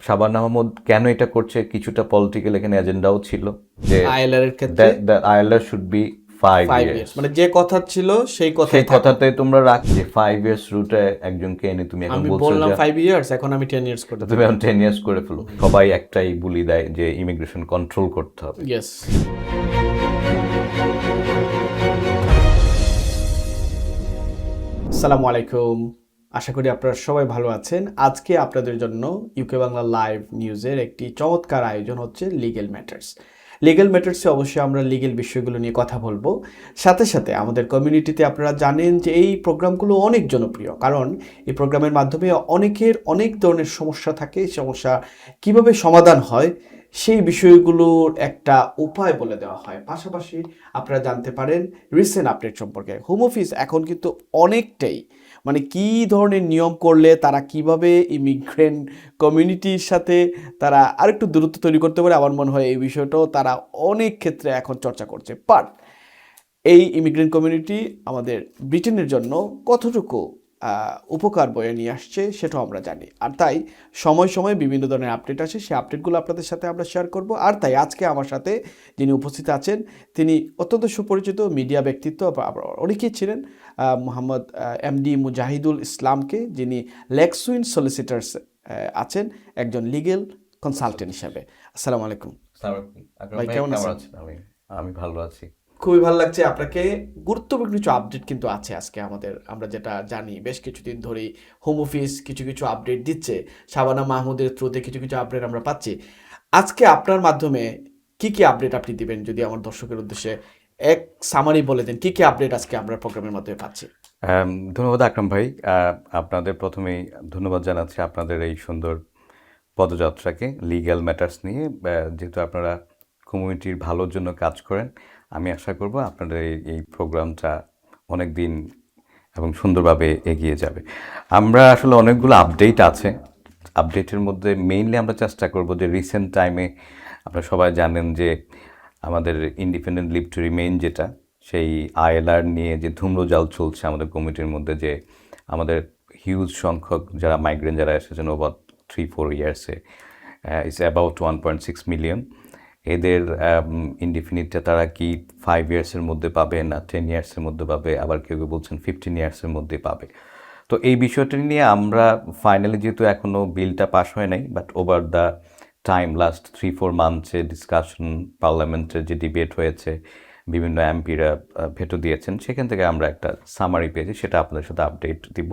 শাবানা মাহমুদ কেন এটা করছে, কিছুটা পলিটিক্যাল এখানে এজেন্ডাও ছিল যে আইএলআর এর ক্ষেত্রে ILR should be 5 5 years. Years, মানে যে কথা ছিল সেই কথাই সেই থাকো। কথাতে তোমরা রাখ যে 5 ইয়ার্স রুটে একজনকে এনে তুমি এখন আমি বলছো বললাম যে 5 ইয়ার্স, এখন আমি 10 ইয়ার্স করতে তুমি এখন 10 ইয়ার্স করে ফেলো। সবাই একটাই বুলি দেয় যে ইমিগ্রেশন কন্ট্রোল করতে হবে। ইয়েস। আসসালামু আলাইকুম, আশা করি আপনারা সবাই ভালো আছেন। আজকে আপনাদের জন্য ইউকে বাংলা লাইভ নিউজের একটি চমৎকার আয়োজন হচ্ছে লিগ্যাল ম্যাটার্স। লিগ্যাল ম্যাটার্সে অবশ্যই আমরা লিগ্যাল বিষয়গুলো নিয়ে কথা বলবো। সাথে সাথে আমাদের কমিউনিটিতে আপনারা জানেন যে এই প্রোগ্রামগুলো অনেক জনপ্রিয়, কারণ এই প্রোগ্রামের মাধ্যমে অনেকের অনেক ধরনের সমস্যা থাকে। এই সমস্যা কিভাবে সমাধান হয় সেই বিষয়গুলোর একটা উপায় বলে দেওয়া হয়। পাশাপাশি আপনারা জানতে পারেন রিসেন্ট আপডেট সম্পর্কে। হোম অফিস এখন কিন্তু অনেকটাই, মানে কী ধরনের নিয়ম করলে তারা কিভাবে ইমিগ্রেন্ট কমিউনিটির সাথে তারা আরেকটু দূরত্ব তৈরি করতে পারে, আমার মনে হয় এই বিষয়টাও তারা অনেক ক্ষেত্রে এখন চর্চা করছে। বাট এই ইমিগ্রেন্ট কমিউনিটি আমাদের ব্রিটেনের জন্য কতটুকু উপকার বয়ে নিয়ে আসছে সেটাও আমরা জানি। আর তাই সময় সময় বিভিন্ন ধরনের আপডেট আসে, সেই আপডেটগুলো আপনাদের সাথে আমরা শেয়ার করব। আর তাই আজকে আমার সাথে যিনি উপস্থিত আছেন তিনি অত্যন্ত সুপরিচিত মিডিয়া ব্যক্তিত্ব, অনেকেই ছিলেন, মোহাম্মদ এমডি মুজাহিদুল ইসলামকে, যিনি লেক্সউইন সলিসিটার্স আছেন একজন লিগেল কনসালটেন্ট হিসাবে। আসসালামু আলাইকুম ভাই, কেমন আছেন? আমি ভালো আছি। খুবই ভালো লাগছে আপনাকে। গুরুত্বপূর্ণ কিছু আপডেট কিন্তু আছে আজকে আমাদের। আমরা যেটা জানি বেশ কিছুদিন ধরেই হোম অফিস কিছু কিছু আপডেট দিচ্ছে, শাবানা মাহমুদের থ্রুতে কিছু কিছু আপডেট আমরা পাচ্ছি। আজকে আপনার মাধ্যমে কি কি আপডেট আপনি দিবেন, যদি আমার দর্শকের উদ্দেশ্যে এক সামারি বলে দেন, কি কি আপডেট আজকে আমরা প্রোগ্রামের মাধ্যমে পাচ্ছি? ধন্যবাদ আকরাম ভাই। আপনাদের প্রথমেই ধন্যবাদ জানাচ্ছি আপনাদের এই সুন্দর পদযাত্রাকে লিগ্যাল ম্যাটার্স নিয়ে। যেহেতু আপনারা কমিউনিটির ভালোর জন্য কাজ করেন, আমি আশা করব আপনাদের এই প্রোগ্রামটা অনেক দিন এবং সুন্দরভাবে এগিয়ে যাবে। আমরা আসলে অনেকগুলো আপডেট আছে। আপডেটের মধ্যে মেইনলি আমরা চেষ্টা করব যে রিসেন্ট টাইমে আপনারা সবাই জানেন যে আমাদের ইন্ডিপেন্ডেন্ট লিভ টু রিমেইন, যেটা সেই আইএলআর নিয়ে যে ধূম্রজাল চলছে আমাদের কমিটির মধ্যে, যে আমাদের হিউজ সংখ্যক যারা মাইগ্রেন্ট যারা এসেছেন ওভার 3-4 ইয়ার্সে, ইটস অ্যাবাউট 1.6 মিলিয়ন। এদের ইনডিফিনিটটা তারা কি 5 ইয়ার্সের মধ্যে পাবে না 10 ইয়ার্সের মধ্যে পাবে, আবার কেউ কেউ বলছেন 15 ইয়ার্সের মধ্যে পাবে। তো এই বিষয়টা নিয়ে আমরা ফাইনালি, যেহেতু এখনও বিলটা পাস হয় নাই, but over the time last 3-4 মান্থসে ডিসকাশন, পার্লামেন্টের যে ডিবেট হয়েছে, বিভিন্ন এমপিরা ভেটো দিয়েছেন, সেখান থেকে আমরা একটা সামারি পেয়েছি, সেটা আপনাদের সাথে আপডেট দিব।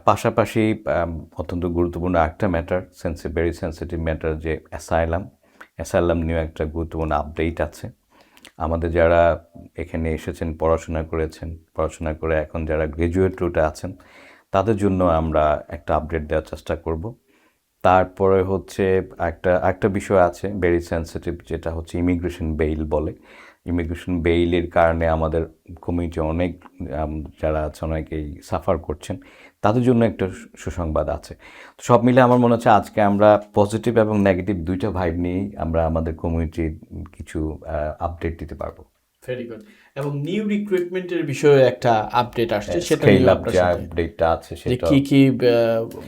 পাশাপাশি অত্যন্ত গুরুত্বপূর্ণ একটা ম্যাটার, ভেরি সেন্সিটিভ ম্যাটার, যে অ্যাসাইলাম নিয়েও একটা গুরুত্বপূর্ণ আপডেট আছে। আমাদের যারা এখানে এসেছেন, পড়াশোনা করেছেন, পড়াশোনা করে এখন যারা গ্র্যাজুয়েট রুটে আছেন, তাদের জন্য আমরা একটা আপডেট দেওয়ার চেষ্টা করব। তারপরে হচ্ছে একটা বিষয় আছে ভেরি সেন্সিটিভ, যেটা হচ্ছে ইমিগ্রেশন বেইল বলে। ইমিগ্রেশন বেইলের কারণে আমাদের কমিউনিটি অনেক যারা আছে অনেকেই সাফার করছেন, তাদের জন্য একটা সুসংবাদ আছে। তো সব মিলে আমার মনে হচ্ছে আজকে আমরা পজিটিভ এবং নেগেটিভ দুইটা ভাইব নিয়েই আমরা আমাদের কমিউনিটির কিছু আপডেট দিতে পারবো। Very good. এবং নিউ রিক্রুটমেন্টের বিষয়ে একটা আপডেট আসছে, সেটা নিয়ে আপনার সাথে আপডেটটা আছে, যে সেটা কি কি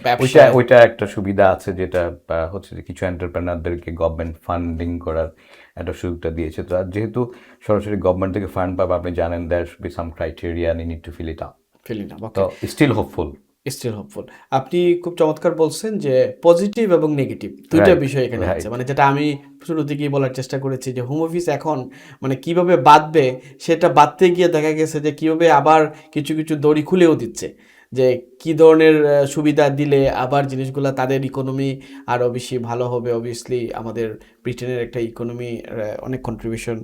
ব্যবসা। ওইটা একটা সুবিধা আছে, যেটা হচ্ছে যে কিছু এন্টারপ্রেনারদেরকে গভর্নমেন্ট ফান্ডিং করার একটা সুযোগটা দিয়েছে। তো আর যেহেতু সরাসরি গভর্নমেন্ট থেকে ফান্ড পাবে, আপনি জানেন there should be some criteria and you need to fill it up. তো স্টিল হোপফুল। Still hopeful. আপনি খুব চমৎকার বলছেন যে পজিটিভ এবং নেগেটিভ দুইটা বিষয় এখানে আছে, মানে যেটা আমি শুরু থেকেই বলার চেষ্টা করেছি যে হোম অফিস এখন মানে কিভাবে বাঁধবে, সেটা বাঁধতে গিয়ে দেখা গেছে যে কিভাবে আবার কিছু কিছু দড়ি খুলেও দিচ্ছে, যে কি ধরনের সুবিধা দিলে আবার জিনিসগুলো তাদের ইকোনমি আরও বেশি ভালো হবে। অবভিয়াসলি আমাদের ব্রিটেনের একটা ইকোনমি অনেক কন্ট্রিবিউশন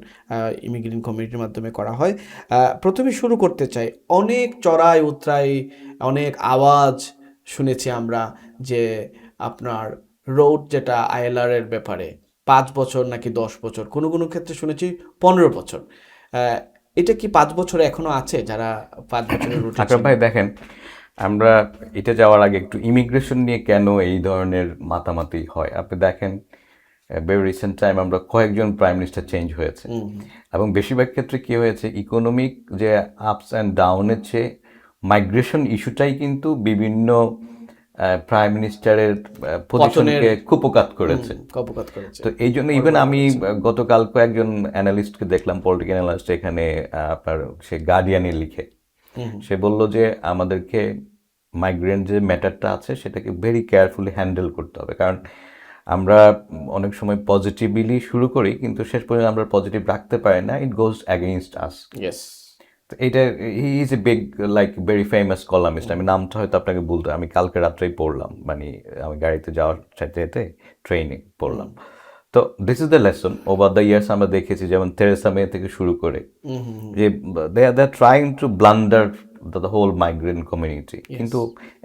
ইমিগ্রেন্ট কমিউনিটির মাধ্যমে করা হয়। প্রথমে শুরু করতে চাই, অনেক চড়াই উতরাই, অনেক আওয়াজ শুনেছি আমরা যে আপনার রোড যেটা আইএলআর এর ব্যাপারে 5 বছর নাকি 10 বছর, কোনো কোনো ক্ষেত্রে শুনেছি 15 বছর। এটা কি 5 বছর এখনো আছে যারা 5 বছরের রুট? আকরাম ভাই দেখেন, আমরা এটা যাওয়ার আগে একটু ইমিগ্রেশন নিয়ে কেন এই ধরনের মাতামাতি হয় আপনি দেখেন। ভেরি রিসেন্ট টাইম আমরা কয়েকজন প্রাইম মিনিস্টার চেঞ্জ হয়েছে, এবং বেশিরভাগ ক্ষেত্রে কী হয়েছে, ইকোনমিক যে আপস অ্যান্ড ডাউনের চেয়ে মাইগ্রেশন ইস্যুটাই কিন্তু বিভিন্ন প্রাইম মিনিস্টারের পজিশনকে কুপকাত করেছে। কপকাত করেছে। তো এই জন্য ইভেন আমি গতকাল কয়েকজন অ্যানালিস্টকে দেখলাম, পলিটিক্যাল অ্যানালিস্ট এখানে আপনার সে গার্ডিয়ানে লিখে সে বলল যে আমাদেরকে মাইগ্রেন্ট যে ম্যাটারটা আছে সেটাকে ভেরি কেয়ারফুলি হ্যান্ডেল করতে হবে, কারণ আমরা অনেক সময় পজিটিভলি শুরু করি কিন্তু শেষ পর্যন্ত আমরা পজিটিভ রাখতে পারি না, ইট গোজ অ্যাগেইনস্ট আস। ইয়েস। এটা he is a big like very famous columnist. আমি নামটা হয়তো আপনাকে বলতে, আমি কালকে রাত্রেই পড়লাম, মানে আমি গাড়িতে যাওয়ার সাথে সাথে ট্রেনে পড়লাম। তো this is the lesson over the years. আমরা দেখেছি যেমন থেরেসা মে থেকে শুরু করে যে they are trying to blunder the whole migrant community, কিন্তু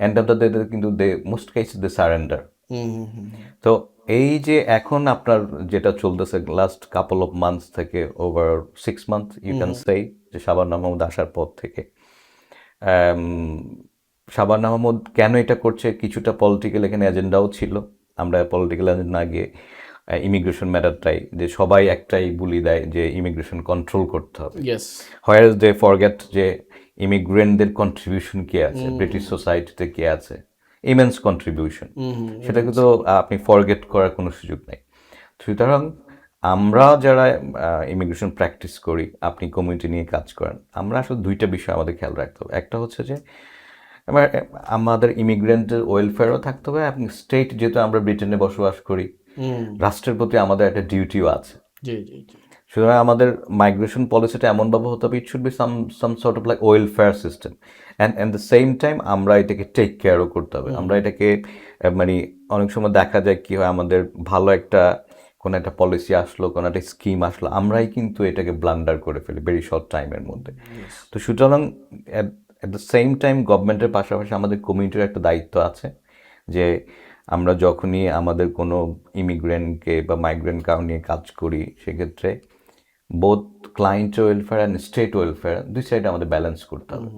এন্ড অফ দ্য ডে কিন্তু they most case they surrender. তো এই যে এখন আপনার যেটা চলতেছে লাস্ট কাপল অফ মান্থস থেকে over 6 month you can say, যে শাবানা মাহমুদ আসার পর থেকে শাবানা মাহমুদ কেন এটা করছে, কিছুটা পলিটিক্যাল এখানে এজেন্ডাও ছিল। আমরা পলিটিক্যাল এজেন্ডা না গিয়ে ইমিগ্রেশন ম্যাটারটাই, যে সবাই একটাই বুলি দেয় যে ইমিগ্রেশন কন্ট্রোল করতে হবে, হোয়ার দে ফরগেট যে ইমিগ্রেন্টদের কন্ট্রিবিউশন কে আছে, ব্রিটিশ সোসাইটিতে কে আছে, ইমেন্স কন্ট্রিবিউশন, সেটা কিন্তু আপনি ফরগেট করার কোনো সুযোগ নেই। সুতরাং আমরা যারা ইমিগ্রেশন প্র্যাকটিস করি, আপনি কমিউনিটি নিয়ে কাজ করেন, আমরা আসলে দুইটা বিষয় আমাদের খেয়াল রাখতে হবে। একটা হচ্ছে যে আমাদের ইমিগ্রেন্টের ওয়েলফেয়ারও থাকতে হবে, এবং স্টেট, যেহেতু আমরা ব্রিটেনে বসবাস করি, রাষ্ট্রের প্রতি আমাদের একটা ডিউটিও আছে। সুতরাং আমাদের মাইগ্রেশন পলিসিটা এমনভাবে হতে হবে, it should be some sort of like welfare system, and the same time আমরা এটাকে টেক কেয়ারও করতে হবে। আমরা এটাকে মানে অনেক সময় দেখা যায় কি হয়, আমাদের ভালো একটা কোনো একটা পলিসি আসলো, কোনো একটা স্কিম আসলো, আমরাই কিন্তু এটাকে ব্লান্ডার করে ফেলি ভেরি শর্ট টাইমের মধ্যে। তো সুতরাং অ্যাট দ্য সেম টাইম গভর্নমেন্টের পাশাপাশি আমাদের কমিউনিটির একটা দায়িত্ব আছে যে আমরা যখনই আমাদের কোনো ইমিগ্রেন্টকে বা মাইগ্রেন্ট কাউ নিয়ে কাজ করি, সেক্ষেত্রে both client welfare and state welfare দুই সাইডে আমাদের ব্যালেন্স করতে হবে।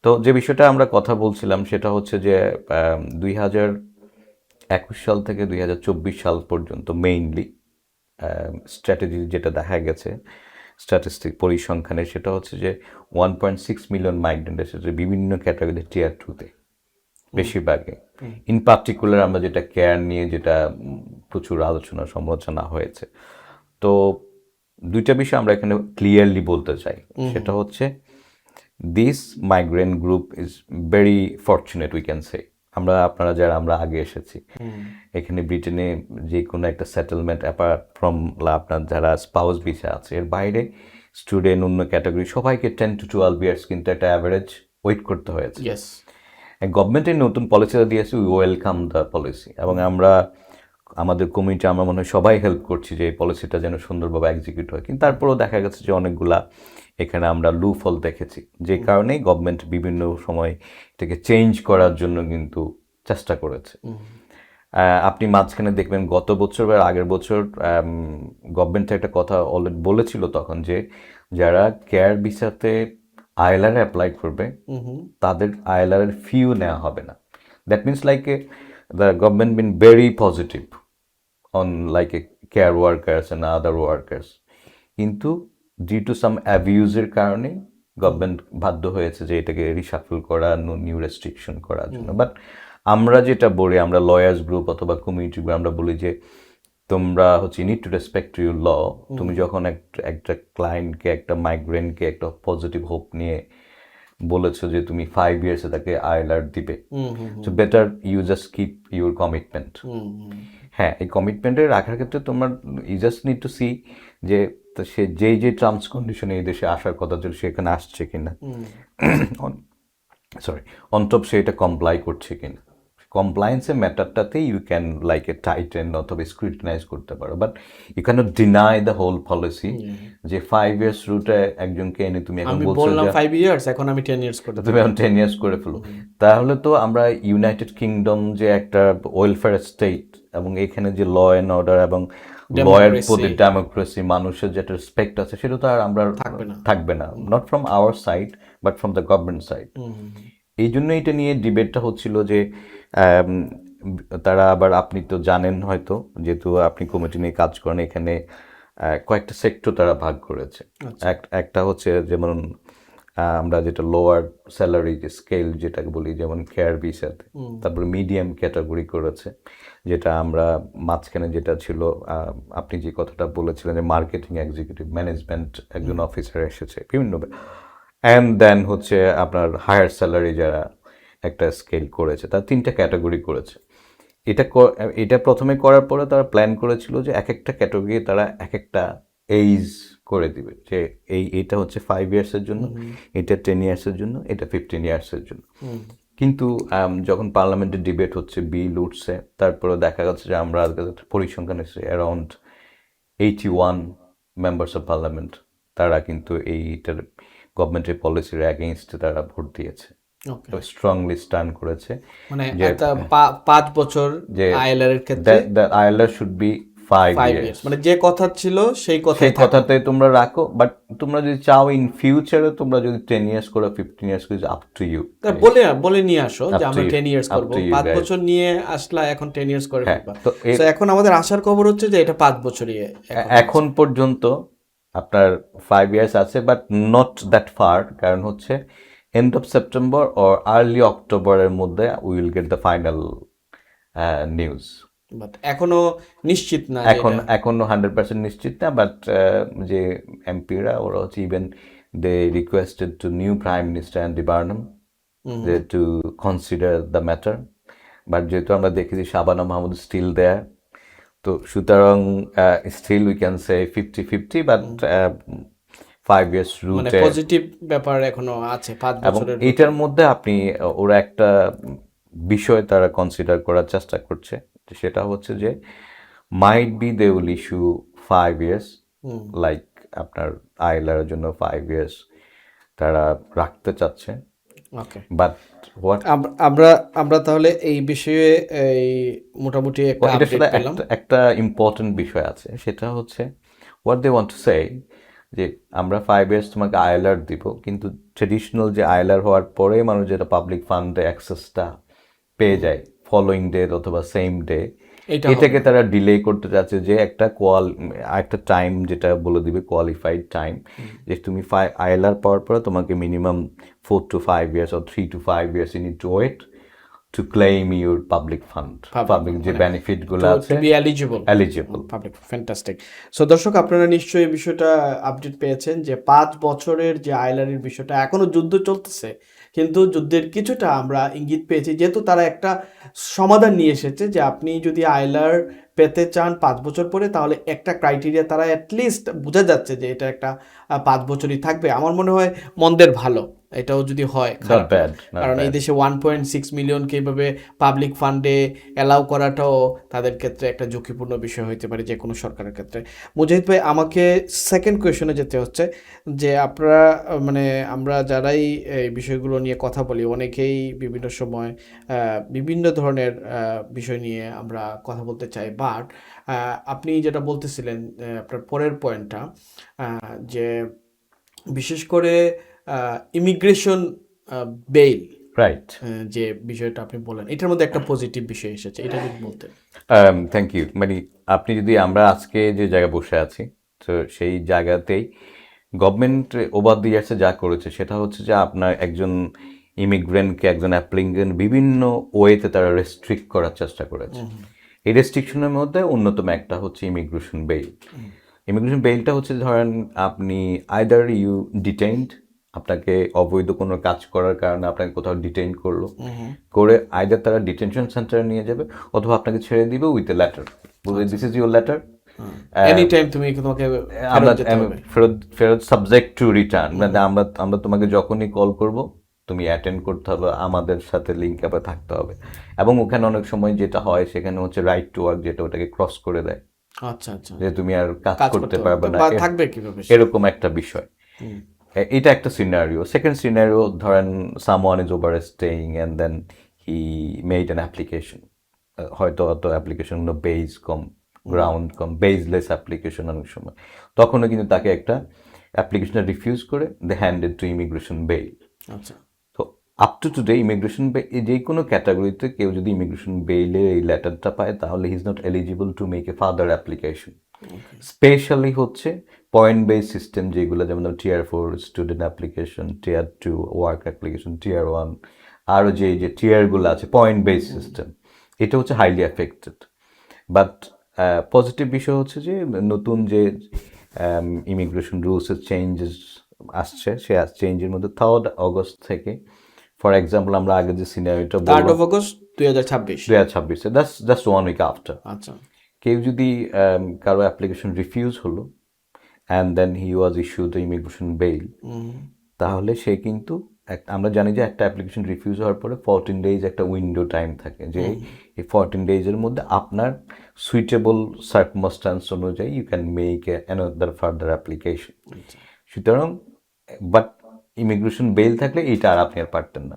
তো যে বিষয়টা আমরা কথা বলছিলাম সেটা হচ্ছে যে 2021 সাল থেকে 2024 সাল পর্যন্ত মেইনলি স্ট্র্যাটেজি যেটা দেখা গেছে স্ট্যাটিস্টিক পরিসংখ্যানে, সেটা হচ্ছে যে 1.6 মিলিয়ন মাইগ্রেন্ট এসেছে বিভিন্ন ক্যাটাগরিতে, টিয়ার 2-তে বেশিরভাগে। ইন পার্টিকুলার আমরা যেটা কেয়ার নিয়ে যেটা প্রচুর আলোচনা সমালোচনা হয়েছে, তো দুইটা বিষয় আমরা এখানে ক্লিয়ারলি বলতে চাই। সেটা হচ্ছে this migrant group is very fortunate, we can সে। আপনারা যারা আমরা আগে এসেছি এখানে ব্রিটেনে, যে কোনো একটা সেটেলমেন্ট অ্যাপার্ট ফ্রম আপনার যারা স্পাউস ভিসা আছে, এর বাইরে স্টুডেন্ট, অন্য ক্যাটাগরি, সবাইকে 10 to 12 ইয়ার্স কিন্তু একটা অ্যাভারেজ ওয়েট করতে হয়েছে। গভর্নমেন্টের নতুন পলিসিটা দিয়েছে, উই ওয়েলকাম দ্য পলিসি, এবং আমরা আমাদের কমিউনিটি আমরা মনে হয় সবাই হেল্প করছি যে এই পলিসিটা যেন সুন্দরভাবে এক্সিকিউট হয়। কিন্তু তারপরেও দেখা গেছে যে অনেকগুলা এখানে আমরা লুফল দেখেছি, যে কারণেই গভর্নমেন্ট বিভিন্ন সময় এটাকে চেঞ্জ করার জন্য কিন্তু চেষ্টা করেছে। আপনি মাঝখানে দেখবেন গত বছর বা আগের বছর গভর্নমেন্ট একটা কথা অলরেডি বলেছিল তখন, যে যারা কেয়ার ভিসাতে আইএলআর অ্যাপ্লাই করবে তাদের আইএলআর এর ফিও নেওয়া হবে না। That means like the government been very positive on like care workers and other workers, কিন্তু ডিউ টু সাম অ্যাবিউজের কারণে গভর্নমেন্ট বাধ্য হয়েছে যে এটাকে রিশাফল করা, নিউ রেস্ট্রিকশন করার জন্য। বাট আমরা যেটা বলি, আমরা লয়ার্স গ্রুপ অথবা কমিউনিটি গ্রুপ, আমরা বলি যে তোমরা হচ্ছে নিড টু রেসপেক্ট ইউর ল। তুমি যখন একটা ক্লায়েন্টকে, একটা মাইগ্রেন্টকে একটা পজিটিভ হোপ নিয়ে বলেছো যে তুমি 5 ইয়ার্সে তাকে আইএলআর দিবে, so better you just keep your commitment. হ্যাঁ, এই কমিটমেন্টে রাখার ক্ষেত্রে তোমার you just need to see যে সে যে টার্মস কন্ডিশনে এই দেশে আসার কথা ছিল সেখানে আসছে কিনা, অন টপ সে এটা কমপ্লাই করছে কিনা। কমপ্লায়েন্সের ম্যাটারটাতে you can like a tighten অথবা স্ক্রুটিনাইজ করতে পারো, but you can't deny the whole policy যে 5 ইয়ার্স রুটে একজনকে এনে তুমি এখন বলছো যে 5 ইয়ার্স, এখন আমি 10 ইয়ার্স করতে, তুমি এখন 10 ইয়ার্স করে ফেলো। তাহলে তো আমরা ইউনাইটেড কিংডম যে একটা ওয়েলফেয়ার স্টেট, এবং এখানে যে ল অ্যান্ড অর্ডার এবং লয়ের প্রতি ডেমোক্রেসি, মানুষের যেটা রেসপেক্ট আছে, সেটা তো আর আমরা থাকবে না, not from our side but from the government side. এই জন্য এটা নিয়ে ডিবেটটা হচ্ছিল যে তারা আবার, আপনি তো জানেন হয়তো, যেহেতু আপনি কমিটি নিয়ে কাজ করেন, এখানে কয়েকটা সেক্টর তারা ভাগ করেছে। একটা হচ্ছে যেমন আমরা যেটা লোয়ার স্যালারি স্কেল যেটাকে বলি, যেমন কেয়ার ভিসাতে, তারপরে মিডিয়াম ক্যাটাগরি করেছে, যেটা আমরা মাঝখানে যেটা ছিল, আপনি যে কথাটা বলেছিলেন যে মার্কেটিং এক্সিকিউটিভ, ম্যানেজমেন্ট একজন অফিসার এসেছে বিভিন্ন, অ্যান্ড দেন হচ্ছে আপনার হায়ার স্যালারি যারা একটা স্কেল করেছে, তার 3টা ক্যাটাগরি করেছে। এটা প্রথমে করার পরে তারা প্ল্যান করেছিল যে এক একটা ক্যাটাগরি তারা এক একটা এইজ করে দিবে, যে এইটা হচ্ছে 5 ইয়ার্সের জন্য, এটা 10 ইয়ার্সের জন্য, এটা 15 ইয়ার্সের জন্য। কিন্তু যখন পার্লামেন্টে ডিবেট হচ্ছে, বিল উঠছে, তারপরে দেখা যাচ্ছে যে আমরা পরিসংখ্যান এসেছে অ্যারাউন্ড 81 মেম্বার্স অফ পার্লামেন্ট, তারা কিন্তু এইটার গভর্নমেন্টের পলিসির অ্যাগেইনস্টে তারা ভোট দিয়েছে, স্ট্রংলি স্ট্যান্ড করেছে মানে যে একটা 5 বছর যে আইএলআর এর ক্ষেত্রে ILR should be 5 5 years. Years, মানে যে কথা ছিল সেই সেই কথাতে তোমরা রাখো, বাট তোমরা যদি চাও ইন ফিউচারে তোমরা যদি 10 ইয়ার্স করো, 15 ইয়ার্স করো, আপ টু ইউ। বলে নিয়ে আসো যে আমরা 10 ইয়ার্স করব, 5 বছর নিয়ে আসলা, এখন 10 ইয়ার্স করে ফেলবা। তো এখন আমাদের আশার খবর হচ্ছে যে এটা 5 বছরই এখন পর্যন্ত আপনার 5 ইয়ার্স আছে, বাট নট দ্যাট ফার, কারণ হচ্ছে end of September or early অক্টোবরের মধ্যে we will get the final news. But এখনো নিশ্চিত না, এখনো 100% নিশ্চিত না, বাট যে এমপিরা ওরা হচ্ছে even they requested to new prime minister Andy Burnham যে to consider the matter, but যেহেতু আমরা দেখেছি শাবানা মাহমুদ স্টিল দেয়ার, তো সুতরাং still we can say 50-50, but 5 years রুটে পজিটিভ ব্যাপার এখনো আছে 5 বছরের। এটার মধ্যে আপনি ওরা একটা বিষয় তারা কনসিডার করার চেষ্টা করছে, সেটা হচ্ছে যে might be they will issue 5 years, like আপনার আইএলআর এর জন্য 5 ইয়ার্স তারা রাখতে চাচ্ছে। ওকে, বাট হোয়াট আমরা তাহলে এই বিষয়ে এই মোটামুটি একটা আপডেট পেলাম। একটা ইম্পর্টেন্ট বিষয় আছে, সেটা হচ্ছে what they want to say, যে আমরা 5 ইয়ার্স তোমাকে আইএলআর দিব, কিন্তু ট্রেডিশনাল যে আইএলআর হওয়ার পরে মানুষ যেটা পাবলিক ফান্ডে অ্যাক্সেসটা পেয়ে যায় ফলোয়িং ডে অথবা সেম ডে, এটাকে তারা ডিলে করতে চাচ্ছে, যে একটা টাইম যেটা বলে দিবে কোয়ালিফাইড টাইম, যে তুমি আইএলআর পাওয়ার পরে তোমাকে minimum 4 to 5 years or 3 to 5 years you need to wait to claim your public fund, public যে বেনিফিটগুলো আছে, be eligible public. Fantastic. So দর্শক, আপনারা নিশ্চয়ই এই বিষয়টা আপডেট পেয়েছেন যে 5 বছরের যে আইএলআর এর বিষয়টা, এখনো যুদ্ধ চলতেছে, কিন্তু যুদ্ধের কিছুটা আমরা ইঙ্গিত পেয়েছি, যেহেতু তারা একটা সমাধান নিয়ে এসেছে যে আপনি যদি আইএলআর পেতে চান 5 বছর পরে, তাহলে একটা ক্রাইটেরিয়া তারা অ্যাটলিস্ট বোঝা যাচ্ছে যে এটা একটা 5 বছরই থাকবে। আমার মনে হয় মন্দের ভালো এটাও যদি হয়, কারণ এই দেশে 1.6 মিলিয়নকে এইভাবে পাবলিক ফান্ডে অ্যালাউ করাটাও তাদের ক্ষেত্রে একটা ঝুঁকিপূর্ণ বিষয় হতে পারে যে কোনো সরকারের ক্ষেত্রে। মুজাহিদ ভাই, আমাকে সেকেন্ড কোয়েশনে যেতে হচ্ছে যে আপনারা মানে আমরা যারাই এই বিষয়গুলো নিয়ে কথা বলি, অনেকেই বিভিন্ন সময় বিভিন্ন ধরনের বিষয় নিয়ে আমরা কথা বলতে চাই, বাট আপনি যেটা বলতেছিলেন আপনার পরের পয়েন্টটা, যে বিশেষ করে ইমিগ্রেশন বেইল, রাইট, যে বিষয়টা আপনি বলেন, এটার মধ্যে একটা পজিটিভ বিষয় এসেছে, এটা যদি বলতেন। Thank you. মানে আপনি যদি আমরা আজকে যে জায়গায় বসে আছি, তো সেই জায়গাতেই গভর্নমেন্ট ওভার দি ইয়ার্সে যা করেছে সেটা হচ্ছে যে আপনার একজন ইমিগ্রেন্টকে, একজন অ্যাপ্লিকেন্ট বিভিন্ন ওয়েতে তারা রেস্ট্রিক্ট করার চেষ্টা করেছে। এই রেস্ট্রিকশনের মধ্যে অন্যতম একটা হচ্ছে ইমিগ্রেশন বেইল। ইমিগ্রেশন বেইলটা হচ্ছে ধরেন আপনি আইদার ইউ ডিটেইনড, আপনাকে অবৈধ কোনো কাজ করার কারণে আপনাকে কোথাও ডিটেইন করলো, করে আইদার তারা ডিটেনশন সেন্টারে নিয়ে যাবে অথবা আপনাকে ছেড়ে দিবে উইথ এ লেটার, বলবে this is your letter, any time তোমাকে ফেরত সাবজেক্ট টু রিটার্ন, মানে আমরা তোমাকে যখনই কল করব তুমি অ্যাটেন্ড করতে হবে, আমাদের সাথে লিঙ্ক আপে থাকতে হবে। এবং ওখানে অনেক সময় যেটা হয় সেখানে হচ্ছে রাইট টু ওয়ার্ক, যেটা ওটাকে ক্রস করে দেয়, আচ্ছা আচ্ছা, যে তুমি আর কাজ করতে পারবে না, থাকবে কিভাবে, এরকম একটা বিষয়। এটা একটা সিনারিও। সেকেন্ড সিনারিও, ধরেন someone is over staying and then he made an application, হয়তো অত অ্যাপ্লিকেশনগুলো বেজ কম, গ্রাউন্ড কম, বেজলেস অ্যাপ্লিকেশন অনেক সময়, তখনও কিন্তু তাকে একটা অ্যাপ্লিকেশনটা রিফিউজ করে they handed to immigration bail. আচ্ছা, তো আপ টু টুডে ইমিগ্রেশন যে কোনো ক্যাটাগরিতে কেউ যদি ইমিগ্রেশন বেইলে এই লেটারটা পায়, তাহলে he is not eligible to make A further application. Specially হচ্ছে পয়েন্ট বেস সিস্টেম যেগুলো, যেমন টিয়ার 4 স্টুডেন্ট অ্যাপ্লিকেশন, টিয়ার 2 ওয়ার্ক অ্যাপ্লিকেশন, টিয়ার 1 আরও যে টিয়ারগুলো আছে পয়েন্ট বেস সিস্টেম, এটা হচ্ছে হাইলি এফেক্টেড। বাট পজিটিভ বিষয় হচ্ছে যে নতুন যে ইমিগ্রেশন রুলসের চেঞ্জেস আসছে, সে চেঞ্জের মধ্যে 3rd অগস্ট থেকে, ফর এক্সাম্পল আমরা আগে যে সিনারিওটা 3rd of August 2026। 2026, that's just 1 week after, আচ্ছা। কেউ যদি কারো অ্যাপ্লিকেশন রিফিউজ হলো and then he was issued the immigration bail, তাহলে সে কিন্তু আমরা জানি যে একটা অ্যাপ্লিকেশন রিফিউজ হওয়ার পরে 14 ডেজ একটা উইন্ডো টাইম থাকে, যে এই 14 ডেজের মধ্যে আপনার সুইটেবল সার্কমস্টান্স অনুযায়ী you can make another further application. সুতরাং বাট ইমিগ্রেশন বেইল থাকলে এইটা আর আপনি আর পারতেন না।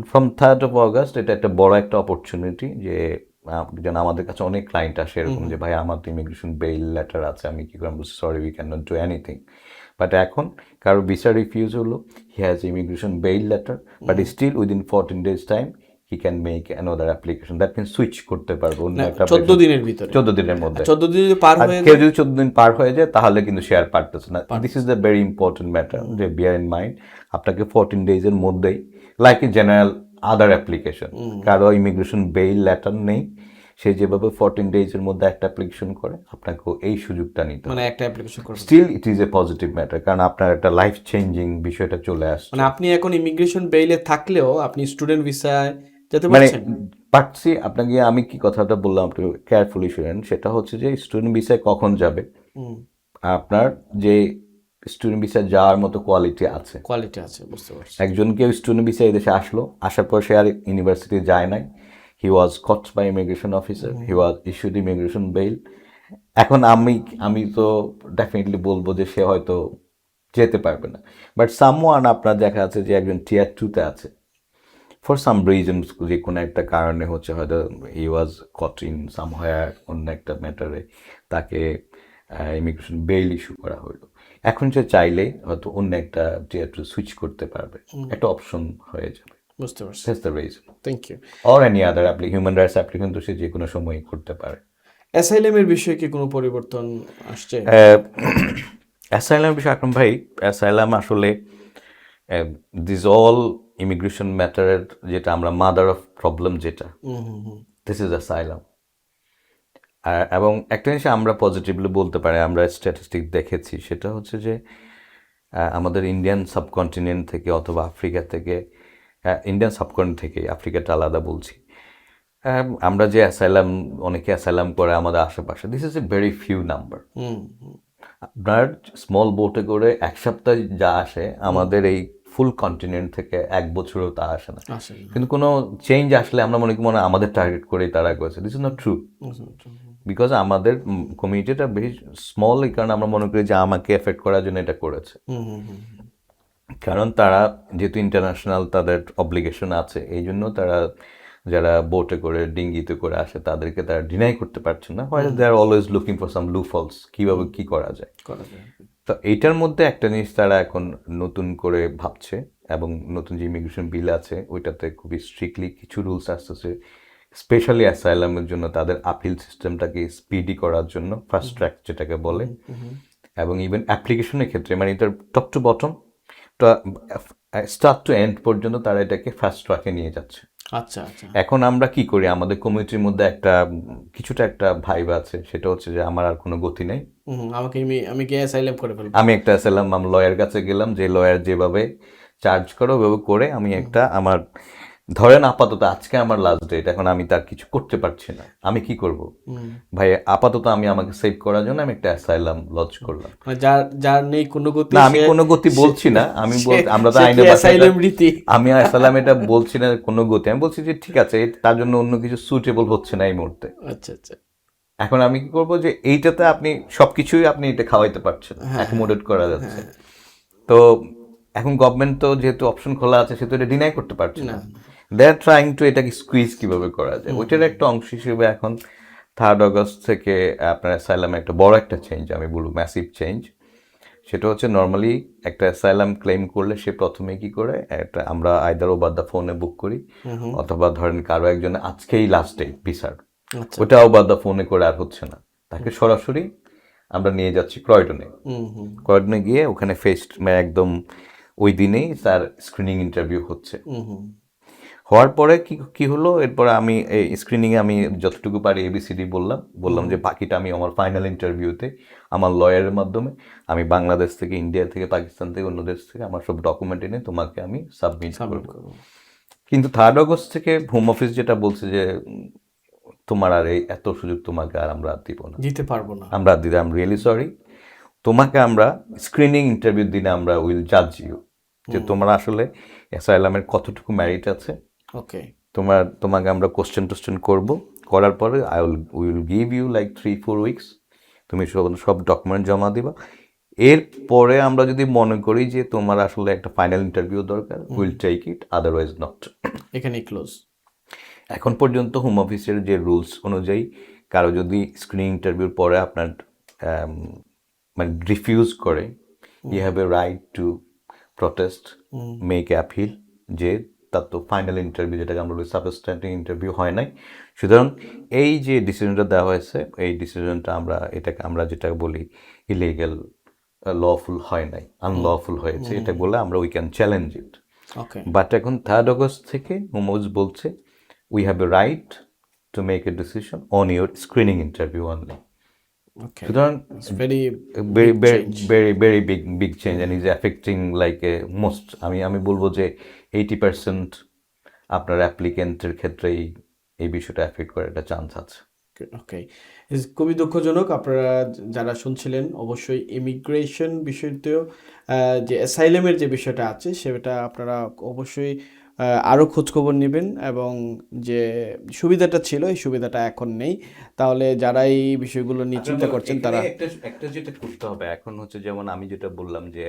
ফ্রম 3rd of August এটা একটা বড় একটা অপরচুনিটি, যে যেন আমাদের কাছে অনেক ক্লায়েন্ট আসে এরকম যে ভাই আমার তো ইমিগ্রেশন বেইল লেটার আছে, আমি কি করব, sorry we can not do anything. But এখন কারো ভিসা রিফিউজ হলো, he has immigration bail letter, but still within 14 days time he can make another application, that mean switch করতে পারবো অন্য একটা 14 দিনের ভিতরে, 14 দিনের মধ্যে। 14 দিন যদি পার হয়ে কেউ যদি 14 দিন পার হয়ে যায় তাহলে কিন্তু সে আর পারতেছে না। This is the very important matter, যে বিয়ার ইন মাইন্ড আপনাকে 14 ডেজের মধ্যেই, like a general other application, কারো ইমিগ্রেশন বেইল লেটার নেই, সে যেভাবে 14 ডেজের মধ্যে একটা অ্যাপ্লিকেশন করে, আপনাকেও এই সুযোগটা নিতে মানে একটা অ্যাপ্লিকেশন করবে। Still it is a positive matter, কারণ আপনার একটা লাইফ চেঞ্জিং বিষয়টা চলে আসছে। মানে আপনি এখন ইমিগ্রেশন বেইলে থাকলেও আপনি স্টুডেন্ট ভিসায় যেতে মানে পারছেন। পারছি, আপনাকে আমি কি কথাটা বললাম একটু কেয়ারফুলি শুনেন, সেটা হচ্ছে যে স্টুডেন্ট ভিসায় কখন যাবে, আপনার যে স্টুডেন্ট ভিসায় যাওয়ার মতো কোয়ালিটি আছে, কোয়ালিটি আছে, বুঝতে পারছি। একজন কেউ স্টুডেন্ট ভিসা এই দেশে আসলো, আসার পর সে আর ইউনিভার্সিটি যায় নাই, he was caught by immigration officer, he was issued immigration bail. এখন আমি তো ডেফিনেটলি বলবো যে সে হয়তো যেতে পারবে না, বাট সামওয়ান আপনার দেখা যাচ্ছে যে একজন টিয়ার 2-তে আছে, ফর সাম রিজনস, যে কোনো একটা কারণে হচ্ছে হয়তো হি ওয়াজ কট ইন সামহায়ার, অন্য একটা ম্যাটারে তাকে ইমিগ্রেশন বেইল ইস্যু করা হলো, এখন সে চাইলে হয়তো অন্য একটা টিয়ার 2 সুইচ করতে পারবে, একটা অপশন হয়ে যাবে। বুঝতে পারছি। That's the reason. Thank you. Or any other human rights application তো সে যে কোনো সময় করতে পারে। অ্যাসাইলামের বিষয়ে কি কোনো পরিবর্তন আসছে? অ্যাসাইলামের বিষয়ে আকরাম ভাই, অ্যাসাইলাম আসলে দিস অল ইমিগ্রেশন ম্যাটারের যেটা আমরা মাদার অফ প্রবলেম, যেটা দিস ইজ অ্যাসাইলাম। এবং একটা জিনিস আমরা পজিটিভলি বলতে পারি, আমরা স্ট্যাটিস্টিক দেখেছি, সেটা হচ্ছে যে আমাদের ইন্ডিয়ান সাবকন্টিনেন্ট থেকে অথবা আফ্রিকা থেকে, ইন্ডিয়ান সাবকন্টিনেন্ট থেকে, আফ্রিকাটা আলাদা বলছি, আমরা যে অ্যাসাইলাম, অনেকে অ্যাসাইলাম করে আমাদের আশেপাশে, this is a very few number. আপনার স্মল বোটে করে এক সপ্তাহ যা আসে, আমাদের এই ফুল কন্টিনেন্ট থেকে 1 বছরও তা আসে না। কিন্তু কোনো চেঞ্জ আসলে আমরা মনে করি আমাদের টার্গেট করেই তারা করেছে, this is not true, because আমাদের কমিউনিটিটা বেশি স্মল, এই কারণে আমরা মনে করি যে আমাকে এফেক্ট করার জন্য এটা করেছে। কারণ তারা যেহেতু ইন্টারন্যাশনাল তাদের অব্লিগেশন আছে, এই জন্য তারা যারা বোটে করে ডিঙ্গিতে করে আসে তাদেরকে তারা ডিনাই করতে পারছে না, দে are always looking for some loopholes, কীভাবে কী করা যায়। তো এইটার মধ্যে একটা জিনিস তারা এখন নতুন করে ভাবছে, এবং নতুন যে ইমিগ্রেশন বিল আছে ওইটাতে খুবই স্ট্রিক্টলি কিছু রুলস আসতেছে, স্পেশালি অ্যাসাইলামের জন্য তাদের আপিল সিস্টেমটাকে স্পিডি করার জন্য, ফাস্ট ট্র্যাক যেটাকে বলে, এবং ইভেন অ্যাপ্লিকেশনের ক্ষেত্রে, মানে এটার top to bottom, start to end পর্যন্ত তারা এটাকে ফাস্ট ট্র্যাকে নিয়ে যাচ্ছে। আচ্ছা আচ্ছা। এখন আমরা কি করি, আমাদের কমিউনিটির মধ্যে কিছুটা একটা ভাইব আছে, সেটা হচ্ছে যে আমার আর কোনো গতি নেই, আমি কি অ্যাসাইলাম করে ফেলবো, আমি একটা অ্যাসাইলাম, আমি লয়ার কাছে গেলাম, যে লয়ার যেভাবে চার্জ করো ওইভাবে করে আমি একটা, আমার ধরেন আপাতত আজকে আমার লাস্ট ডেট, এখন আমি তার কিছু করতে পারছি না, আমি কি করব ভাই, আপাতত আমি আমাকে সেভ করার জন্য আমি একটা অ্যাসাইলাম লঞ্চ করলাম। যার নেই কোনো গতি, না আমি কোনো গতি বলছি না, আমরা তো আইনে আমি অ্যাসাইলাম এটা বলছি না কোনো গতি, আমি বলছি যে ঠিক আছে, তার জন্য অন্য কিছু সুটেবল হচ্ছে না এই মুহূর্তে। আচ্ছা আচ্ছা। এখন আমি কি করবো, যে এইটাতে আপনি সবকিছুই আপনি এটা খাওয়াইতে পারছেন, অ্যাকোমোডেট করা যাচ্ছে, তো এখন গভর্নমেন্ট তো যেহেতু অপশন খোলা আছে, সে তো এটা ডিনাই করতে পারছে না, দে আর ট্রাইং টু এটাকে স্কুইজ কিভাবে করা যায়, ওইটার একটা অংশ হিসেবে এখন 3rd অগস্ট থেকে আপনার অ্যাসাইলামে একটা বড় একটা চেঞ্জ, আমি বলবো ম্যাসিভ চেঞ্জ। সেটা হচ্ছে নর্মালি একটা অ্যাসাইলাম ক্লেম করলে সে প্রথমে কি করে, একটা আমরা আইদার ওভার দ্য ফোনে বুক করি, অথবা ধরেন কারো একজন আজকেই লাস্ট ডে ভিসার, ওটা ওভার দ্য ফোনে করে আর হচ্ছে না, তাকে সরাসরি আমরা নিয়ে যাচ্ছি ক্রয়টনে। হুম হুম ক্রয়টনে গিয়ে ওখানে ফেস্ট একদম ওই দিনেই তার স্ক্রিনিং ইন্টারভিউ হচ্ছে। হুম হুম হওয়ার পরে কি কি হলো, এরপরে আমি এই স্ক্রিনিংয়ে আমি যতটুকু পারি এবিসিডি বললাম যে বাকিটা আমি আমার ফাইনাল ইন্টারভিউতে আমার লয়ারের মাধ্যমে আমি বাংলাদেশ থেকে, ইন্ডিয়া থেকে, পাকিস্তান থেকে, অন্য দেশ থেকে আমার সব ডকুমেন্ট এনে তোমাকে আমি সাবমিট সাবমিট করব। করবো। কিন্তু 3 আগস্ট থেকে হোম অফিস যেটা বলছে যে তোমার আর এই এত সুযোগ তোমাকে আর আমরা আর দিব না, দিতে পারবো না। আমরা দিদি আই এম রিয়েলি সরি, তোমাকে আমরা স্ক্রিনিং ইন্টারভিউ দিনে আমরা উইল জাজ ইউ যে তোমার আসলে অ্যাসাইলামের কতটুকু ম্যারিট আছে। ওকে তোমাকে আমরা কোশ্চেন করবো, করার পরে will give you like 3-4 weeks, তুমি সব ডকুমেন্ট জমা দিবা। এরপরে আমরা যদি মনে করি যে তোমার আসলে একটা ফাইনাল ইন্টারভিউ দরকার, will take it, otherwise not. এখানেই ক্লোজ। এখন পর্যন্ত হোম অফিসের যে রুলস অনুযায়ী কারো যদি স্ক্রিনিং ইন্টারভিউর পরে আপনার মানে রিফিউজ করে, you have a right to protest, make appeal, যে তার তো ফাইনাল ইন্টারভিউ যেটাকে আমরা বলি সাবস্ট্যান্টিভ ইন্টারভিউ হয় নাই। সুতরাং এই যে ডিসিশনটা দেওয়া হয়েছে, এই ডিসিশনটা এটাকে আমরা যেটা বলি ইলিগাল, লফুল হয় নাই, আনলফুল হয়েছে, এটা বলে আমরা we can challenge it. Okay but এখন 3 আগস্ট থেকে হোমোজ বলছে we have a right to make a decision on your screening interview only. Okay সুতরাং it's very very big very change. very big change and is affecting like a most, আমি বলবো যে 80% আপনার অ্যাপ্লিকেন্টের ক্ষেত্রেই এই বিষয়টা এফেক্ট করার একটা চান্স আছে। ওকে খুবই দুঃখজনক। আপনারা যারা শুনছিলেন অবশ্যই ইমিগ্রেশন বিষয়তেও যে অ্যাসাইলামের যে বিষয়টা আছে সেটা আপনারা অবশ্যই আরও খোঁজখবর নেবেন, এবং যে সুবিধাটা ছিল এই সুবিধাটা এখন নেই। তাহলে যারা এই বিষয়গুলো নিয়ে চিন্তা করছেন তারা একটা যেটা করতে হবে এখন হচ্ছে, যেমন আমি যেটা বললাম যে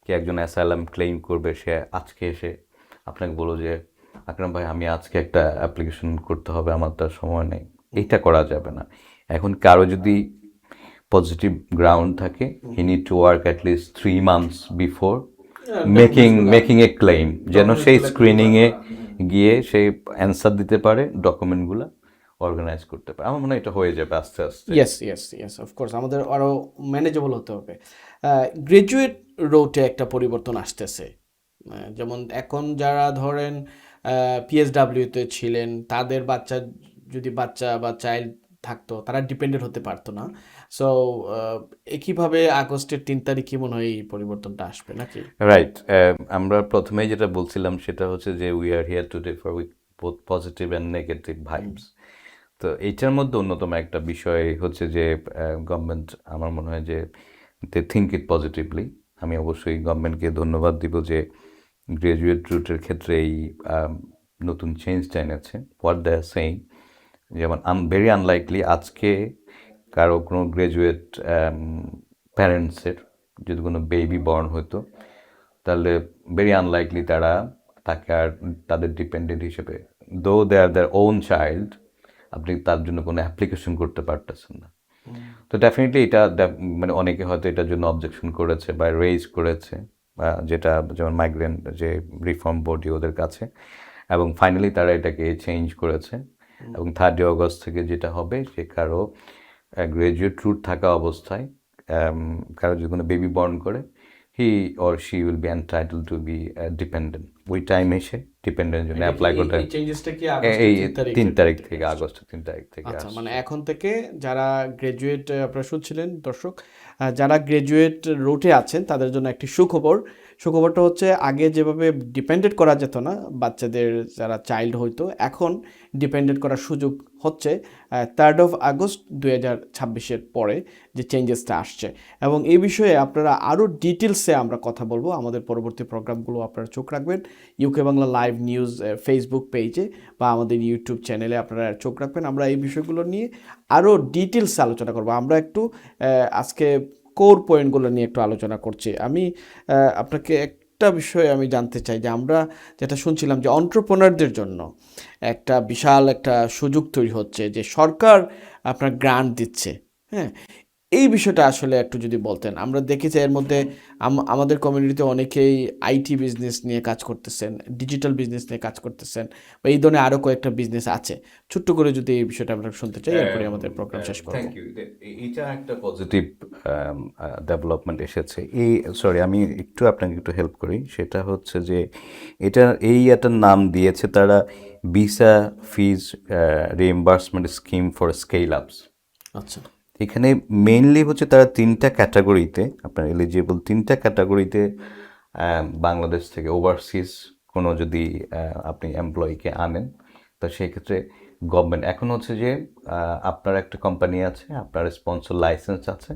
কি একজন অ্যাসাইলাম ক্লেম করবে, সে আজকে এসে আপনাকে বললো যে আকরাম ভাই আমি আজকে একটা অ্যাপ্লিকেশন করতে হবে, আমার তার সময় নেই, এইটা করা যাবে না। এখন কারো যদি পজিটিভ গ্রাউন্ড থাকে, he need to work at least 3 months before making A claim, যেন সেই স্ক্রিনিংয়ে গিয়ে সেই অ্যান্সার দিতে পারে, ডকুমেন্টগুলো অর্গানাইজ করতে পারে। আমার মনে হয় এটা হয়ে যাবে আস্তে আস্তে। ইয়েস অফকোর্স আমাদের আরও ম্যানেজেবল হতে হবে। গ্রাজুয়েট রোটে একটা পরিবর্তন আসতেছে। যেমন এখন যারা ধরেন পিএসডাব্লিউতে ছিলেন, তাদের বাচ্চা বা চাইল্ড থাকতো, তারা ডিপেন্ডেন্ট হতে পারতো না। সো একইভাবে আগস্টের 3 তারিখে মনে হয় এই পরিবর্তনটা আসবে নাকি? রাইট, আমরা প্রথমেই যেটা বলছিলাম সেটা হচ্ছে যে we are here today for with both positive and negative vibes. তো এইটার মধ্যে অন্যতম একটা বিষয় হচ্ছে যে গভর্নমেন্ট, আমার মনে হয় যে দে থিঙ্ক ইট পজিটিভলি। আমি অবশ্যই গভর্নমেন্টকে ধন্যবাদ দিব যে গ্রাজুয়েট রুটের ক্ষেত্রে এই নতুন চেঞ্জটা এনেছে। হোয়াট দে আর সেইং, যেমন ভেরি আনলাইকলি আজকে কারো কোনো গ্রাজুয়েট প্যারেন্টসের যদি কোনো বেবি বর্ন হতো, তাহলে ভেরি আনলাইকলি তাকে আর তাদের ডিপেন্ডেন্ট হিসেবে, দো দে আর দেয়ার ওন চাইল্ড, আপনি তার জন্য কোনো অ্যাপ্লিকেশন করতে পারতেছেন না। তো ডেফিনেটলি এটা মানে অনেকে হয়তো এটার জন্য অবজেকশন করেছে বা রেজ করেছে, যেটা যেমন মাইগ্রেন্ট যে রিফর্ম বডি ওদের কাছে, এবং ফাইনালি তারা এটাকে চেঞ্জ করেছে। এবং 3 আগস্ট থেকে যেটা হবে, সে কারো গ্রাজুয়েট রুট থাকা অবস্থায় কারো যদি কোনো বেবি বর্ন করে, he or she will be entitle to be dependent. ওই টাইম এসে ডিপেন্ডেন্ট জন্য অ্যাপ্লাই করতে, এই চেঞ্জেসটা কি এই আগস্টের 3 তারিখ থেকে, আগস্টের 3 তারিখ থেকে আচ্ছা, আসছে। মানে এখন থেকে যারা গ্রাজুয়েট, আপনারা শুনছিলেন দর্শক, যারা গ্রাজুয়েট রুটে আছেন তাদের জন্য একটি সুখবরটা হচ্ছে আগে যেভাবে ডিপেন্ডেন্ট করা যেত না বাচ্চাদের, যারা চাইল্ড হইতো, এখন ডিপেন্ডেন্ট করার সুযোগ হচ্ছে 3 আগস্ট 2026 পরে যে চেঞ্জেসটা আসছে। এবং এই বিষয়ে আপনারা আরও ডিটেলসে আমরা কথা বলবো আমাদের পরবর্তী প্রোগ্রামগুলো। আপনারা চোখ রাখবেন UK Bangla live news Facebook পেজে বা আমাদের ইউটিউব চ্যানেলে, আপনারা চোখ রাখবেন। আমরা এই বিষয়গুলো নিয়ে আরও ডিটেলসে আলোচনা করব। আমরা একটু আজকে কোর পয়েন্টগুলো নিয়ে একটু আলোচনা করছি। আমি আপনাকে একটা বিষয় আমি জানতে চাই যে আমরা যেটা শুনছিলাম যে এন্টারপ্রেনারদের জন্য একটা বিশাল একটা সুযোগ তৈরি হচ্ছে, যে সরকার আপনার গ্রান্ট দিচ্ছে। হ্যাঁ, এই বিষয়টা আসলে একটু যদি বলতেন। আমরা দেখেছি এর মধ্যে আমাদের কমিউনিটিতে অনেকেই আইটি বিজনেস নিয়ে কাজ করতেছেন, ডিজিটাল বিজনেস নিয়ে কাজ করতেছেন, বা এই ধরনের আরও কয়েকটা বিজনেস আছে। ছোট্ট করে যদি এই বিষয়টা আমরা শুনতে চাই, এরপরে আমাদের প্রোগ্রাম শেষ করব। Thank you. এটা একটা পজিটিভ ডেভেলপমেন্ট এসেছে। সরি, আমি একটু আপনাকে একটু হেল্প করি। সেটা হচ্ছে যে এটার নাম দিয়েছে তারা visa fees reimbursement scheme for scale আপস। আচ্ছা। এখানে মেইনলি হচ্ছে তারা তিনটা ক্যাটাগরিতে, আপনার এলিজিবল তিনটা ক্যাটাগরিতে বাংলাদেশ থেকে ওভারসিজ কোনো যদি আপনি এমপ্লয়িকে আনেন, তো সেক্ষেত্রে গভর্নমেন্ট এখন হচ্ছে যে আপনার একটা কোম্পানি আছে, আপনার স্পন্সর লাইসেন্স আছে,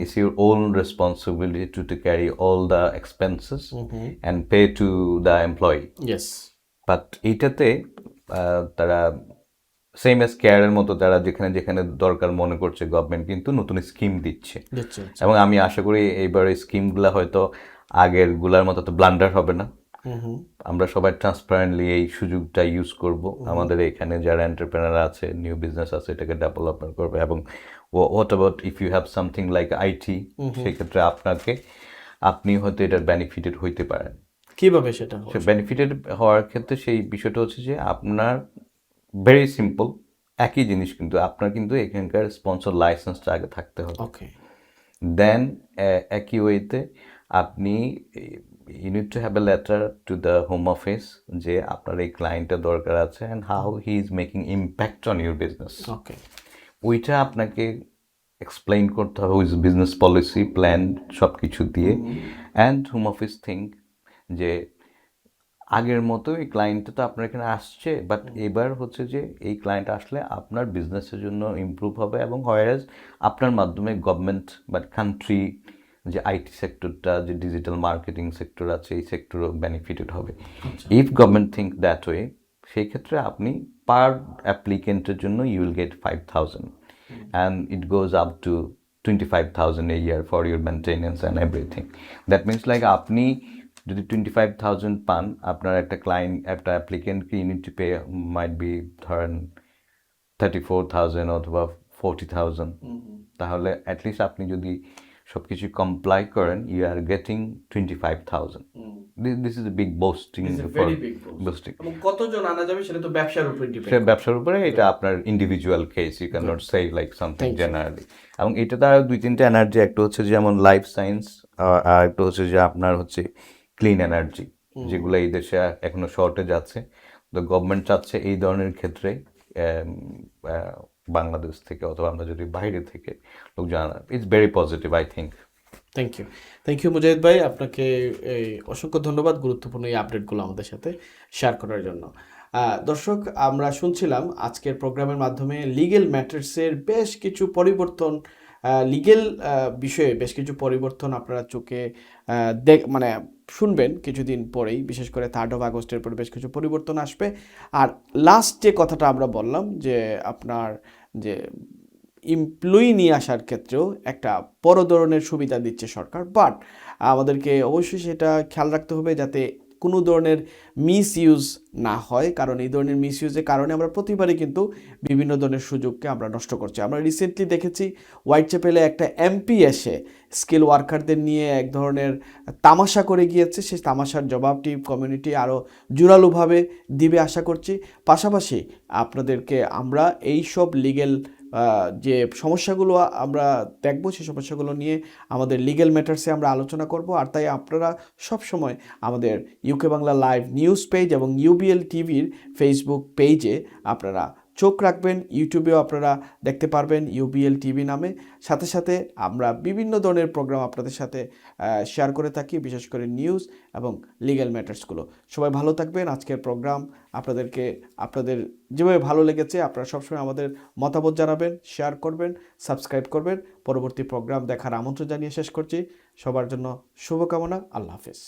it's your own responsibility to carry all the expenses and pay to the employee. Yes. But এইটাতে তারা সেম এস কেয়ারের মতো তারা যেখানে যেখানে দরকার মনে করছে গভর্নমেন্ট কিন্তু নতুন স্কিম দিচ্ছে। দিচ্ছে। এবং আমি আশা করি এইবার এই স্কিমগুলো হয়তো আগেরগুলার মতো তো ব্লান্ডার হবে না। আমরা সবাই ট্রান্সপারেন্টলি এই সুযোগটা ইউজ করব। আমাদের এখানে যারা এন্টারপ্রেনার আছে, নিউ বিজনেস আছে, এটাকে ডেভেলপমেন্ট করবে। এবং what about if you have something like IT, সেক্ষেত্রে আপনি হয়তো এটার বেনিফিটেড হইতে পারেন। কিভাবে সেটা সে বেনিফিটেড হওয়ার ক্ষেত্রে সেই বিষয়টা হচ্ছে যে আপনার ভেরি সিম্পল একই জিনিস, কিন্তু আপনার কিন্তু এখানকার স্পন্সর লাইসেন্সটা আগে থাকতে হবে। ওকে। দেন একই ওয়েতে আপনি you need to have a letter to the home office যে আপনার এই ক্লায়েন্টের দরকার আছে and how he is making impact on your business. Okay. ওইটা আপনাকে এক্সপ্লেইন করতে হবে উইথ বিজনেস পলিসি প্ল্যান সব কিছু দিয়ে। অ্যান্ড হোম অফিস থিঙ্ক যে আগের মতো এই ক্লায়েন্টটা তো আপনার এখানে আসছে, বাট এবার হচ্ছে যে এই ক্লায়েন্ট আসলে আপনার বিজনেসের জন্য ইমপ্রুভ হবে এবং হয়ারএজ আপনার মাধ্যমে গভর্নমেন্ট বা কান্ট্রি যে আইটি সেক্টরটা, যে ডিজিটাল মার্কেটিং সেক্টর আছে, এই সেক্টরও বেনিফিটেড হবে। If government think that way, সেই ক্ষেত্রে আপনি পার অ্যাপ্লিকেন্টের জন্য you will get 5,000 and it goes up to 25,000 a year for your maintenance and everything. That means like আপনি যদি 25,000 পান, আপনার একটা একটা অ্যাপ্লিকেন্টকে you need to pay might be ধরেন 34,000 অথবা 40,000, তাহলে অ্যাটলিস্ট আপনি যদি সব কিছু কমপ্লাই করেন, you are getting 25,000. This is a big boosting for boosting. এবং কতজন আনা যাবে সেটা তো ব্যবসার উপর ডিপেন্ড। সে ব্যবসার উপরে, এটা আপনার individual case, you can not say like something generally. এবং এটা তার দুই তিনটা এনার্জি, একটা হচ্ছে যেমন লাইফ সায়েন্স, আর একটা হচ্ছে যে আপনার হচ্ছে ক্লিন এনার্জি, যেগুলো এই দেশে এখনো শর্টেজ আছে। তো গভর্নমেন্ট চাচ্ছে এই ধরনের ক্ষেত্রে বাংলাদেশ থেকে অথবা আমরা যদি বাইরে থেকে লোক জানা, it's very positive I think. Thank you Mujahid ভাই, আপনাকে এই অসংখ্য ধন্যবাদ গুরুত্বপূর্ণ এই আপডেটগুলো আমাদের সাথে শেয়ার করার জন্য। দর্শক, আমরা শুনছিলাম আজকের প্রোগ্রামের মাধ্যমে লিগেল ম্যাটার্সের বেশ কিছু পরিবর্তন, লিগেল বিষয়ে বেশ কিছু পরিবর্তন আপনারা চোখে মানে শুনবেন কিছুদিন পরেই, বিশেষ করে 3 আগস্টের পর বেশ কিছু পরিবর্তন আসবে। আর লাস্ট যে কথাটা আমরা বললাম যে আপনার যে এমপ্লয়ি নিয়ে আসার ক্ষেত্রেও একটা বড় ধরনের সুবিধা দিচ্ছে সরকার, বাট আমাদেরকে অবশ্যই সেটা খেয়াল রাখতে হবে যাতে কোনো ধরনের মিস ইউজ না হয়, কারণ এই ধরনের মিস ইউজের কারণে আমরা প্রতিবারই কিন্তু বিভিন্ন ধরনের সুযোগকে আমরা নষ্ট করছি। আমরা রিসেন্টলি দেখেছি হোয়াইট চ্যাপেলে একটা এমপি এসে স্কিল ওয়ার্কারদের নিয়ে এক ধরনের তামাশা করে গিয়েছে। সেই তামাশার জবাবটি কমিউনিটি আরও জোরালোভাবে দিবে আশা করছি। পাশাপাশি আপনাদেরকে আমরা এই সব লিগেল যে সমস্যাগুলো আমরা দেখব, সেই সমস্যাগুলো নিয়ে আমাদের লিগ্যাল ম্যাটার্সে আমরা আলোচনা করব। আর তাই আপনারা সবসময় আমাদের UK Bangla live news page এবং ইউবিএল টিভির ফেসবুক পেজে আপনারা চোখ রাখবেন। ইউটিউবেও আপনারা দেখতে পারবেন ইউবিএল টিভি নামে। সাথে সাথে আমরা বিভিন্ন ধরনের প্রোগ্রাম আপনাদের সাথে শেয়ার করে থাকি, বিশেষ করে নিউজ এবং লিগ্যাল ম্যাটার্সগুলো। সবাই ভালো থাকবেন। আজকের প্রোগ্রাম আপনাদের যেভাবে ভালো লেগেছে আপনারা সবসময় আমাদের মতামত জানাবেন, শেয়ার করবেন, সাবস্ক্রাইব করবেন। পরবর্তী প্রোগ্রাম দেখার আমন্ত্রণ জানিয়ে শেষ করছি। সবার জন্য শুভকামনা। আল্লাহ হাফেজ।